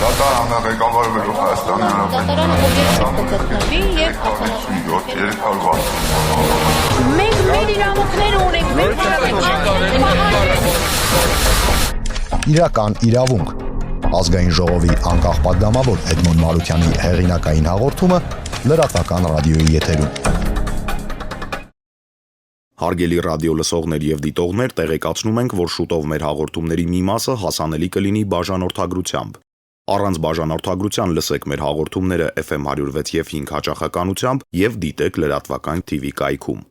Դատարանը ղեկավարը վերող Հայաստանի Դատարանը կգտնվի եւ 360 մենք մեր իրավունքները ունենք, մենք Իրական իրավունք Ազգային ժողովի անկախ պատգամավոր Էդմոն Մարուքյանի հեղինակային հաղորդումը լրատվական ռադիոյի եթերում։ Հարգելի ռադիո լսողներ եւ դիտողներ, տեղեկացնում ենք, որ շուտով մեր հաղորդումների մի մասը հասանելի կլինի բաժանորդագրությամբ։ Առանց բաժանորդագրության լսեք մեր հաղորդումները FM 106 եւ 5 հաճախականությամբ եւ դիտեք լրատվական TV կայքում։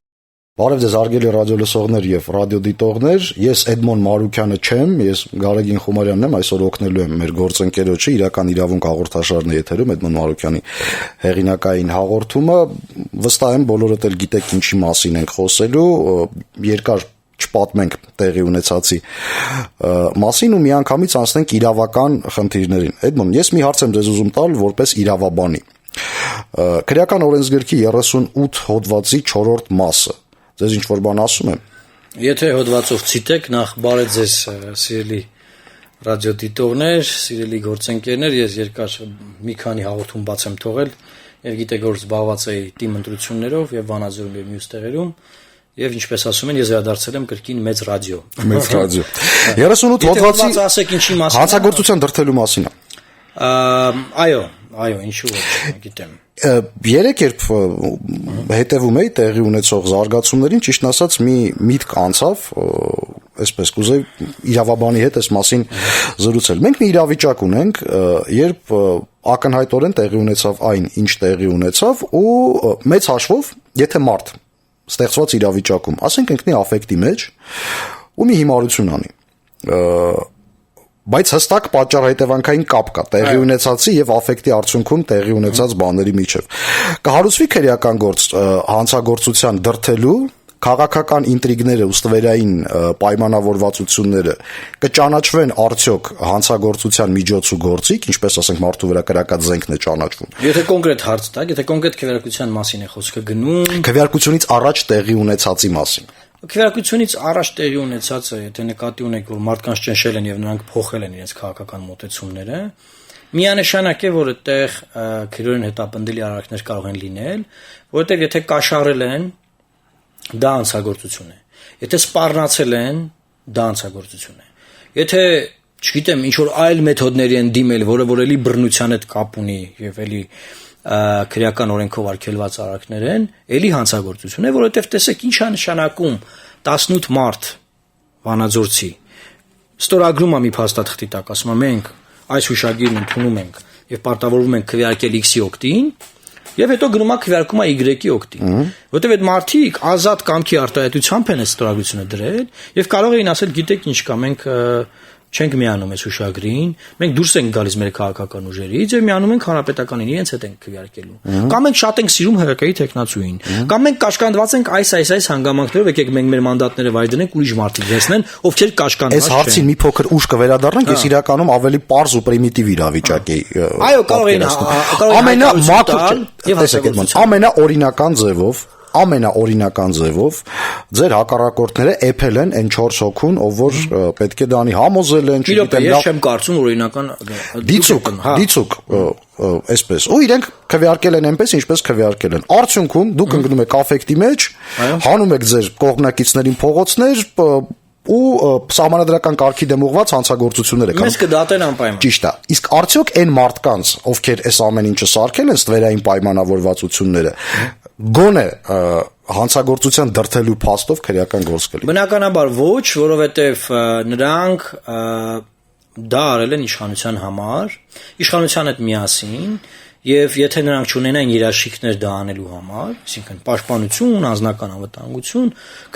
Բարև ձեզ հարգելի ռադիո լսողներ եւ ռադիո դիտողներ, ես Էդմոն Մարուքյանը չեմ, ես Գարեգին Խոմարյանն եմ, այսօր օգնելու եմ մեր գործընկերոջը իրական իրավունք հաղորդաշարն է եթերում Էդմոն Մարուքյանի հեղինակային հաղորդումը, վստահ եմ բոլորդ էլ գիտեք ինչի մասին ենք խոսելու, երկար չպատմենք տեղի ունեցածի մասին ու միանգամից անցնենք իրավական խնդիրներին։ Էդմոն, ես մի հարց եմ ձեզ ուզում տալ որպես իրավաբանի։ Քրեական օրենսգրքի 38 հոդվածի 4-րդ մասը Ձեզ ինչ-որ բան ասում եմ։ Եթե հոդվածով ցիտեք, նախ բարև ձեզ սիրելի ռադիոդիտողներ, սիրելի գործընկերներ, ես երկար մի քանի հաղորդում բաց եմ թողել եւ գիտեք որ զբաղված էի թիմ ընտրություններով եւ Վանաձորում եւ մյուս տեղերում եւ ինչպես ասում են ես վերադարձել եմ կրկին մեծ ռադիո։ Մեծ ռադիո։ 38 հոդվածի ասեք ինչի մասին։ Հանցագործության դրդելու մասին է։ Այո, ինչու՞ ոչ, գիտեմ։ Երեք երբ հետևում էի տեղի ունեցող զարգացումներին, ճիշտն ասած մի միտք անցավ, այսպես կուզեի իրավաբանի հետ այս մասին զրուցել։ Մենք մի իրավիճակ ունենք, երբ ակնհայտորեն տեղի ունեցավ այն, ինչ տեղի ունեցավ, ու մեծ հաշվով, եթե մարդ ստեղծված իրավիճակում, ասենք ընկնի աֆեկտի մեջ, ու մի հիմարություն անի։ Բայց հստակ պատճառ-հետևանքային կապ կա տեղի ունեցածի եւ աֆեկտի արդյունքում տեղի ունեցած բաների միջև։ Կհարուցվի քրեական գործ հանցագործության դրդելու քաղաքական ինտրիգները ու ստվերային պայմանավորվածությունները կճանաչվեն արդյոք հանցագործության միջոց ու գործիք, ինչպես ասենք մարդու վրա կրակած զենքն է ճանաչվում։ Եթե կոնկրետ հարց տակ, եթե կոնկրետ քվեարկության մասին է խոսքը գնում, քվեարկությունից առաջ տեղի ունեցածի մասին։ Քվեարկությունից առաջ տեղի ունեցածը, եթե նկատի ունեք, որ մարդկանց ճնշել են եւ նրանք փոխել են իրենց քաղաքական մոտեցումները, միանշանակ է, որ այդտեղ քրեորեն հետապնդելի արարքներ կարող են լինել, որովհետեւ եթե կաշառել են, դա հանցագործություն է։ Եթե սպառնացել են, դա հանցագործություն է։ Եթե, չգիտեմ, ինչ որ այլ մեթոդների են դիմել, որը որ էլի բռնության հետ կապ ունի եւ էլի քրեական օրենքով արգելված արարքներ են, էլի հանցագործություն է, որովհետև տեսեք ինչ է նշանակում 18 մարդ Վանաձորցի ստորագրում է մի փաստաթղթի տակ, ասում է մենք այս հուշագիրն ընդունում ենք եւ պարտավորվում ենք քվեարկել X-ի օգտին եւ հետո գնում է քվեարկում է Y-ի օգտին, որովհետև այդ մարդիկ ազատ կամքի արտահայտությամբ են այս ստորագրությունը դրել եւ կարող էին ասել գիտեք ինչ կա, մենք չենք միանում այս հուշագրին, մենք դուրս ենք գալիս մեր քաղաքական ուժերից եւ միանում ենք հանրապետականին, իրենց հետ ենք քվեարկելու։ Կամ մենք շատ ենք սիրում ՀԿ-ի տեխնացուին, կամ մենք կաշկանդված ենք այս հանգամանքներով, եկեք մենք մեր մանդատները վայր դնենք, ուրիշ մարդիկ դեսնեն, ովքեր կաշկանդված չեն։ Այս հարցին մի փոքր ուշ կվերադառնանք, ես իրականում ավելի պարզ ու պրիմիտիվ իրավիճակ էի։ Այո, կարող են ամենաօրինական ձևով ձեր հակառակորդները էփել են այն 4 հոգուն, ով որ պետք է դանի համոզել են, չգիտեմ, ես չեմ կարծում օրինական դիցուկ, այսպես, ու իրենք քվեարկել են այնպես, ինչպես քվեարկել են։ Արդյունքում դուք ընկնում եք աֆեկտի մեջ, հանում եք ձեր կողմնակիցներին փողոցներ ու սահմանադրական կարգի դեմ ուղղված հանցագործությունները կան։ Մեզ կդատեն անպայման։ Ճիշտ է։ Իսկ արդյոք այն մարդկանց, ովքեր այս ամեն ինչը սարքել են ստվերային պայմանավորվածությունները, գոնե հանցագործության դրդելու փաստով քրեական գործ կլինի։ Բնականաբար ոչ, որովհետև նրանք դա արել են իշխանության համար, իշխանության հետ միասին, եւ եթե նրանք չունենային երաշխիքներ դա անելու համար, այսինքն պաշտպանություն, անձնական անվտանգություն,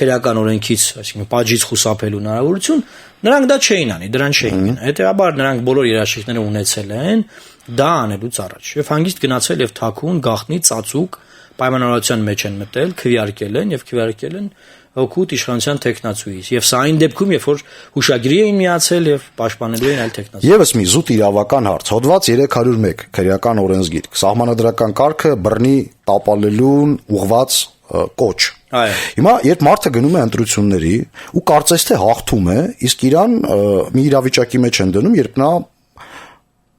քրեական օրենքից, այսինքն պատժից խուսափելու հնարավորություն, նրանք դա չէին անի, դրան չէին գնա։ Հետեւաբար նրանք բոլոր երաշխիքները ունեցել են դա անելուց առաջ։ Եվ հանգիստ գնացել եւ թաքուն, գաղտնի, ծածուկ պայմանավորվածության մեջ են մտել, քվեարկել են հոգուտ իշխանության տեխնացուից։ Եվ սա այն դեպքում, երբ որ հուշագրի էին միացել եւ պաշտպանելու էին այլ տեխնացու։ Եվս մի զուտ իրավական հարց, հոդված 301 քրեական օրենսգիր, սահմանադրական կարգը բռնի տապալելուն ուղված կոչ։ Այո։ Հիմա երբ մարդը գնում է ընտրությունների ու կարծես թե հաղթում է, իսկ իրան մի իրավիճակի մեջ են դնում, երբ նա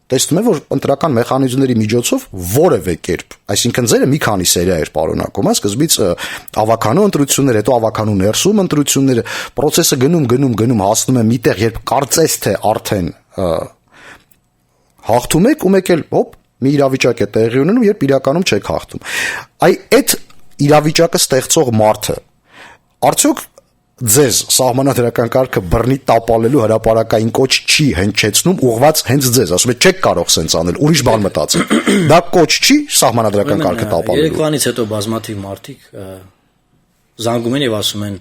տեսնում եմ, որ ընտրական մեխանիզմների միջոցով որևէ կերպ, այսինքն ձերը մի քանի սերիա էր պարունակում, սկզբից ավականու ընտրություններ, հետո ավականու ներսում ընտրությունները, process-ը գնում հասնում է միտեղ, երբ կարծես թե արդեն հաղթում եք ու մեկ էլ հոպ մի իրավիճակ է տեղի ունենում, երբ իրականում չեք հաղթում։ Այդ իրավիճակը ստեղծող մարդը արդյոք ձեզ սահմանադրական կարգը բռնի տապալելու հրապարակային կոչ չի հնչեցնում ուղված հենց ձեզ, ասում եք չեք կարող սենց անել, ուրիշ բան մտածել։ Դա կոչ չի սահմանադրական կարգը տապալելու։ Երեկվանից հետո բազմաթիվ մարդիկ զանգում են եւ ասում են,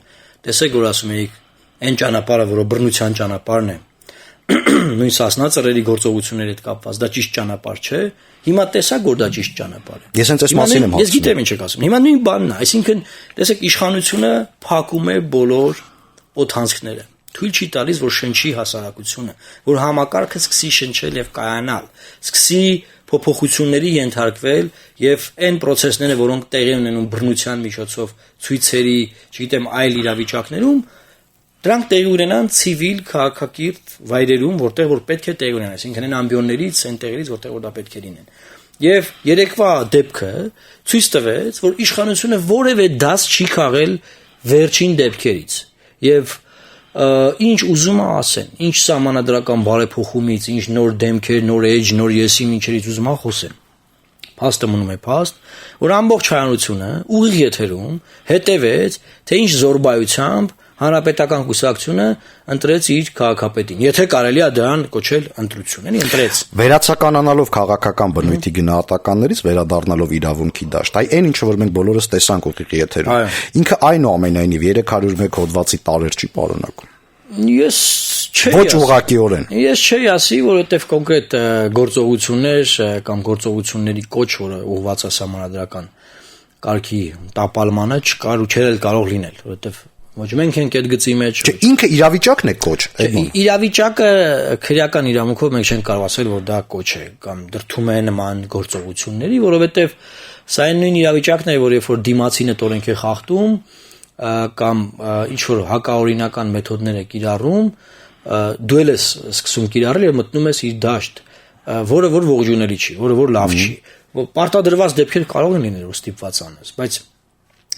տեսեք որ ասում եք այն ճանապարհը, որը բռնության ճանապարհն է, նույն Սասնա ծռերի գործողությունների հետ կապված, դա ճիշտ ճանապարհ չէ։ Հիմա տեսակ որ դա ճիշտ ճանապարհ է։ Ես հենց այս մասին եմ Ես գիտեմ ինչ եք ասում։ Հիմա նույն բանն է, այսինքն տեսեք իշխանությունը փակում է բոլոր օթանցքները։ Թույլ չի տալիս որ շնչի հասարակությունը, որ համակարգը սկսի շնչել եւ կայանալ, սկսի փոփոխությունների ենթարկվել եւ այն process-ները, որոնք տեղի ունենում բռնության միջոցով, ցույցերի, չգիտեմ, այլ իրավիճակներում դրանք տեղի ունենան ցիվիլ քաղաքակիրթ վայրերում, որտեղ որ պետք է տեղի ունենան, այսինքն այն ամբիոններից, այն տեղերից, որտեղ որ դա պետք է լինեն։ Եվ երեկվա դեպքը ցույց տվեց, որ իշխանությունը որևէ դաս չի քաղել վերջին դեպքերից։ Եվ ինչ ուզում ասեն, ինչ սահմանադրական բարեփոխումից, ինչ նոր դեմքեր, նոր էջ, նոր եսի ինչերից ուզում խոսեն։ Փաստը մնում է փաստ, որ ամբողջ հայրենությունը ուղիղ եթերում հետևեց, թե ինչ զորբայությամբ Հանրապետական կուսակցությունը ընտրեց իր քաղաքապետին։ Եթե կարելի է դրան կոչել ընտրություն, էլի ընտրեց։ Վերացականանալով քաղաքական բնույթի գնահատականներից վերադառնալով իրավունքի դաշտ, այն ինչը որ մենք բոլորս տեսանք ուղիղ եթերում, ինքը այնուամենայնիվ 301 հոդվածի տարեր չի պարունակում։ Ես չէի Ոչ ուղղակիորեն։ Ես չէի ասի, որովհետև կոնկրետ գործողություններ կամ գործողությունների կոչ, որը ուղղված է սահմանադրական կարգի տապալմանը, չկար ու չէր կարող լինել, որովհետև ոչ մենք ենք այդ գծի մեջ։ Չէ, ինքը իրավիճակն է կոչ։ Իրավիճակը քրեական իրավունքով մենք չենք կարող ասել, որ դա կոչ է կամ դրդում է նման գործողությունների, որովհետև սա այն նույն իրավիճակն է, որ երբ որ դիմացինը տորենք է խախտում կամ ինչ որ հակաօրինական մեթոդներ է կիրառում, դու ես սկսում կիրառել եւ մտնում ես իր դաշտ, որը որ ողջունելի չի, որը որ լավ չի։ Պարտադրված դեպքեր կարող են լինել, որ ստիպված անես, բայց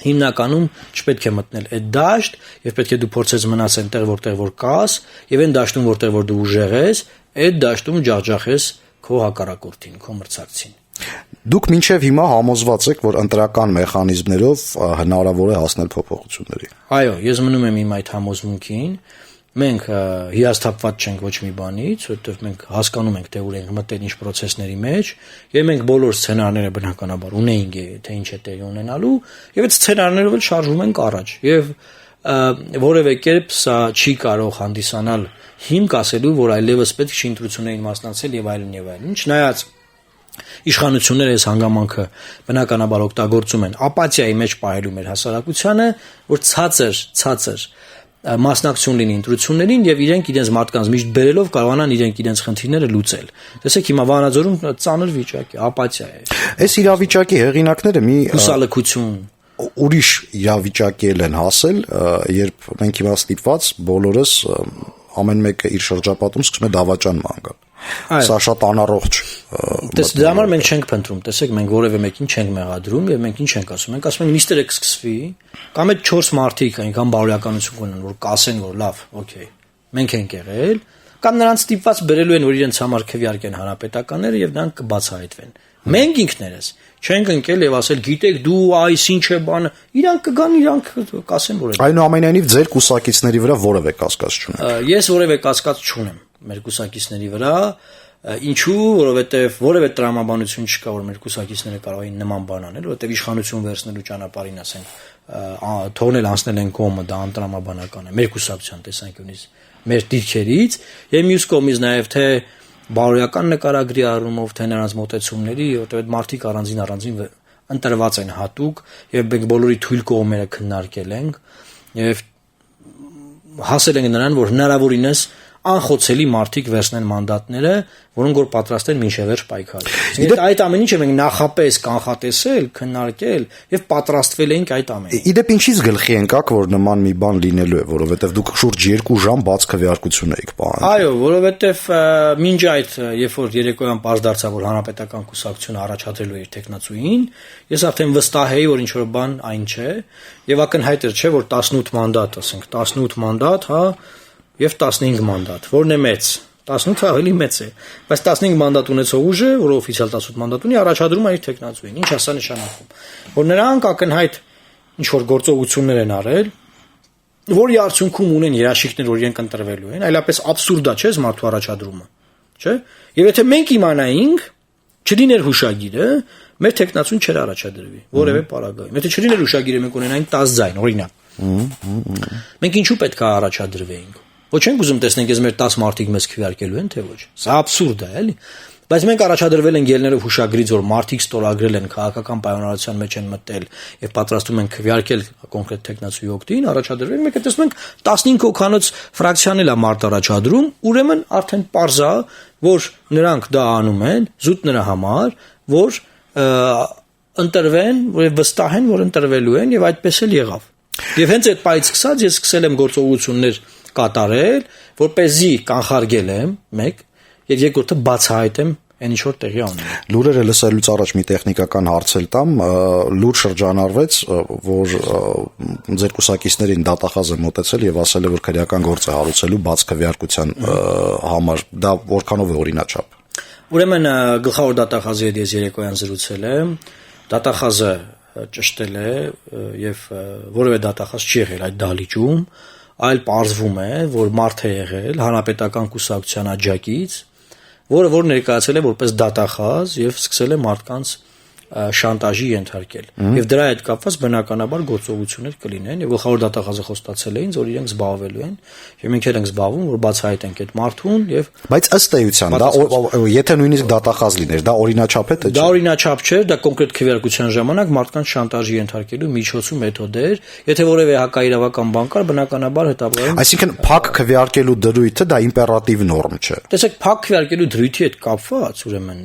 հիմնականում չպետք է մտնել այդ դաշտ եւ պետք է դու փորձես մնաս այնտեղ որտեղ որ կաս եւ այն դաշտում որտեղ որ դու ուժեղ ես այդ դաշտում ջախջախես քո հակառակորդին, քո մրցակցին։ Դուք մինչև հիմա համոզված եք, որ ընտրական մեխանիզմներով հնարավոր է հասնել փոփոխությունների։ Այո, ես մնում եմ իմ այդ համոզմունքին։ Մենք հիասթափված չենք ոչ մի բանից, որովհետև մենք հասկանում ենք, թե ուր ենք մտել ինչ process-ների մեջ, եւ մենք բոլոր սցենարները բնականաբար ունեինք, թե ինչ է տեղի ունենալու, եւ այդ սցենարներով էլ շարժվում ենք առաջ։ Եվ որևէ կերպ սա չի կարող հանդիսանալ հիմք ասելու, որ այլևս պետք չի ընտրություններին մասնակցել եւ այլն եւ այլն։ Չնայած իշխանությունները այս հանգամանքը բնականաբար օգտագործում են ապաթիայի մեջ պահելու մեր հասարակությանը, որ ցածր մասնակցություն լինի ընտրություններին եւ իրենց մարդկանց միշտ բերելով կարողանան իրենց խնդիրները լուծել։ Տեսեք հիմա Վանաձորում ծանր վիճակ է, ապաթիա է։ Այս իրավիճակի հեղինակները մի հուսալքություն ուրիշ իրավիճակի են հասել, երբ մենք հիմա ստիպված բոլորս ամեն մեկը իր շրջապատում սկսում է դավաճան մանգալ։ Սա շատ անառողջ։ Դրա համար մենք չենք փնտրում, տեսեք, մենք որևէ մեկին չենք մեղադրում եւ մենք ինչ ենք ասում։ Մենք ասում ենք միստր եք սկսվի, կամ այդ 4 մարդիկ այնքան բարոյականություն ունեն, որ կասեն, որ լավ, օքեյ, մենք ենք եղել, կամ նրանց ստիպված բերելու են, որ իրենց համար քվեարկեն հանրապետականները եւ նրանք կբացահայտվեն։ Մենք ինքներս չենք ընկել եւ ասել, գիտեք, դու այս ինչ է բանը, իրանք կգան, իրանք կասեն, որ այնուամենայնիվ ձեր կուսակիցների վրա որևէ կասկած չունեք։ Ես որևէ կասկած չունեմ մեր կուսակիցների վրա, ինչու, որովհետև որևէ տրամաբանություն չկա, որ մեր կուսակիցները կարող էին նման բան անել, որովհետև իշխանություն վերցնելու ճանապարհին, ասենք, թողնել անցնել են կողմը, դա անտրամաբանական է, մեր կուսակցության տեսանկյունից, մեր դիրքերից, եւ մյուս կողմից նաեւ թե բարոյական նկարագրի առումով, թե նրանց մոտեցումների, որովհետև այդ մարդիկ առանձին ընտրված են հատուկ, եւ մենք բոլորի թույլ կողմերը քննարկել ենք, եւ հասել ենք նրան, որ հնարավորինս անխոցելի մարդիկ վերցնեն մանդատները, որոնք որ պատրաստ են մինչև վերջ պայքարել։ Իսկ այդ ամեն ինչը մենք նախապես կանխատեսել, քննարկել եւ պատրաստվել ենք այդ ամենին։ Իդեպ ինչից գլխի ընկաք, որ նման մի բան լինելու է, որովհետեւ դուք շուրջ 2 ժամ բաց քվեարկություն եք պահանջել։ Այո, որովհետեւ մինչ այդ, երբ որ երեկոյան պարզ դարձավ, որ հանրապետական կուսակցությունը առաջադրելու է իր տեխնացուին, ես արդեն վստահ էի, որ ինչ որ բան այն չէ, եւ ակնհայտ էր, չէ, որ 18 մանդատ, ասենք, 18 մանդատ, հա, եւ 15 մանդատ, որն է մեծ, 18-ը ավելի մեծ է, բայց 15 մանդատ ունեցող ուժը, որը օֆիցիալ 18 մանդատ ունի, առաջադրում է իր տեխնացուին, ինչ ասա նշանակում, որ նրանք ակնհայտ ինչ որ գործողություններ են արել, որի արդյունքում ունեն երաշխիքներ, որ իրենք ընտրվելու են, այլապես աբսուրդ է, չէ՞, մարդու առաջադրումը, չէ՞։ Եվ եթե մենք իմանայինք, չլիներ հուշագիրը, մեր տեխնացուն չէր առաջադրվի, որևէ պարագայում։ Եթե չլիներ հուշագիրը, մենք ունենայինք 10 ձայն, օրինակ։ Մենք ինչու պետք է առաջադրվեինք։ Ոչ ենք ուզում տեսնենք, ես մեր 10 մարդիկ մեզ քվեարկելու են, թե ոչ։ Սա աբսուրդ է, էլի։ Բայց մենք առաջադրվել ենք ելներով հուշագրից, որ մարդիկ ստորագրել են քաղաքական պայմանավորության մեջ են մտել եւ պատրաստում են քվեարկել կոնկրետ տեխնացուի օգտին, առաջադրվել մենք տեսնում ենք 15 հոգանոց ֆրակցիան էլ է մարդ առաջադրում, ուրեմն արդեն պարզ է, որ նրանք դա անում են զուտ նրա համար, որ ընտրվեն, որ վստահ են, որ ընտրվելու են եւ այդպես էլ եղավ։ Եվ հենց այդ պայից սկսած ես սկսել եմ գործողություններ կատարել, որպեսզի կանխարգել եմ, մեկ, եւ երկրորդը բացահայտեմ այն ինչ որ տեղի ունի։ Լուրերը լսելուց առաջ մի տեխնիկական հարց էլ տամ, լուր շրջանառվեց, որ ձեր կուսակիցներին դատախազ է մոտեցել եւ ասել է, որ քրեական գործ է հարուցելու բաց քվեարկության համար, դա որքանով է օրինաչափ։ Ուրեմն գլխավոր դատախազի հետ ես երեկոյան զրուցել եմ, դատախազը ճշտել է եւ որևէ դատախազ չի եղել այդ դահլիճում, այլ պարզվում է, որ մարդ է եղել հանրապետական կուսակցության աջակից, որ ներկայացել է որպես դատախազ եւ սկսել է մարդկանց շանտաժի ենթարկել։ Եվ դրա հետ կապված բնականաբար գործողություններ կլինեն եւ գլխավոր դատախազը խոստացել է ինձ, որ իրենք զբաղվելու են եւ մենք ենք զբաղվում, որ բացահայտենք այդ մարդուն եւ բայց ըստ էության դա եթե նույնիսկ դատախազ լիներ, դա օրինաչափ է թե չէ։ Դա օրինաչափ չէ, դա կոնկրետ քվեարկության ժամանակ մարդկանց շանտաժի ենթարկելու միջոց ու մեթոդ էր։ Եթե որևէ հակաիրավական բան կար, բնականաբար հետաբերում։ Այսինքն փակ քվեարկելու դրույթը դա իմպերատիվ նորմ չէ։ Տեսեք, փակ քվեարկելու դրույթի հետ կապված, ուրեմն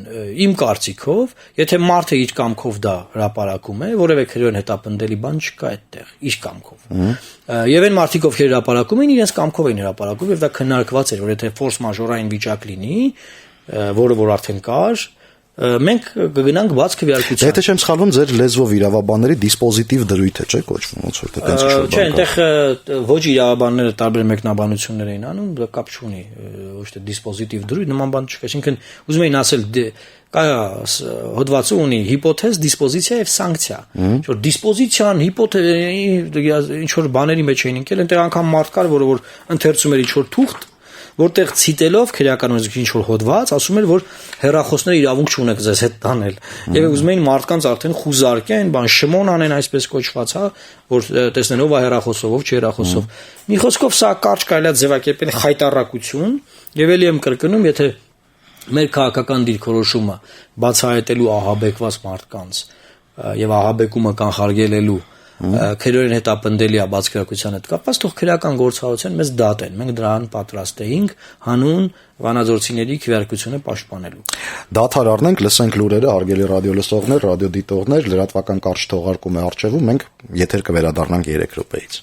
իմ կարծիքով, եթե մարդը իր կամքով դա հրապարակում է, որևէ քրեոն հետապնդելի բան չկա այդտեղ, իր կամքով։ Եվ այն մարդիկ, ովքեր հրապարակում են, իրենց կամքով են հրապարակում, եւ դա քննարկված էր, որ եթե ֆորս մաժորային վիճակ լինի, որը որ արդեն կար, մենք կգնանք բաց քվեարկության։ Եթե չեմ սխալվում, ձեր լեզվով իրավաբանների դիսպոզիտիվ դրույթ է, չէ՞ կոչվում, ոնց որ դա տենց ինչ-որ բան։ Չէ, այնտեղ ոչ իրավաբանները տարբեր մեկնաբանություններ էին անում, դա կապ չունի, ոչ թե դիսպոզիտիվ դրույթ, նման բան չկա, այսինքն ուզում էին ասել կա հոդվածը ունի հիպոթեզ, դիսպոզիցիա եւ սանկցիա։ Որ դիսպոզիցիան, ինչ որ բաների մեջ էին ընկել, այնտեղ անգամ մարդ կար, որ ընթերցում էր ինչ որ թուղթ, որտեղ ցիտելով քրեական ինչ որ հոդված, ասում էր, որ հերախոսները իրավունք չունեք ձեզ հետ տանել։ Եվ ուզում էին մարդկանց արդեն խուզարկեն, բան շմոն անեն այսպես կոչված, հա, որ տեսնեն ով է հերախոսով, ով չի հերախոսով։ Մի խոսքով սա կարճ կարելի է ձևակերպել խայտառակություն, եւ ելի եմ կրկնում, եթե մեր քաղաքական դիրքորոշումը բացահայտելու ահաբեկված մարդկանց եւ ահաբեկումը կանխարգելելու քրեորեն հետապնդելի է բաց քրեակության հետ կապված, թող քրեական գործառույթեն մեզ դատեն։ Մենք դրան պատրաստ էինք հանուն վանաձորցիների քվեարկությունը պաշտպանելու։ Դադար առնենք, լսենք լուրերը, հարգելի ռադիո լսողներ, ռադիո դիտողներ, լրատվական կարճ թողարկում է առջևում, մենք եթեր կվերադառնանք 3 րոպեից։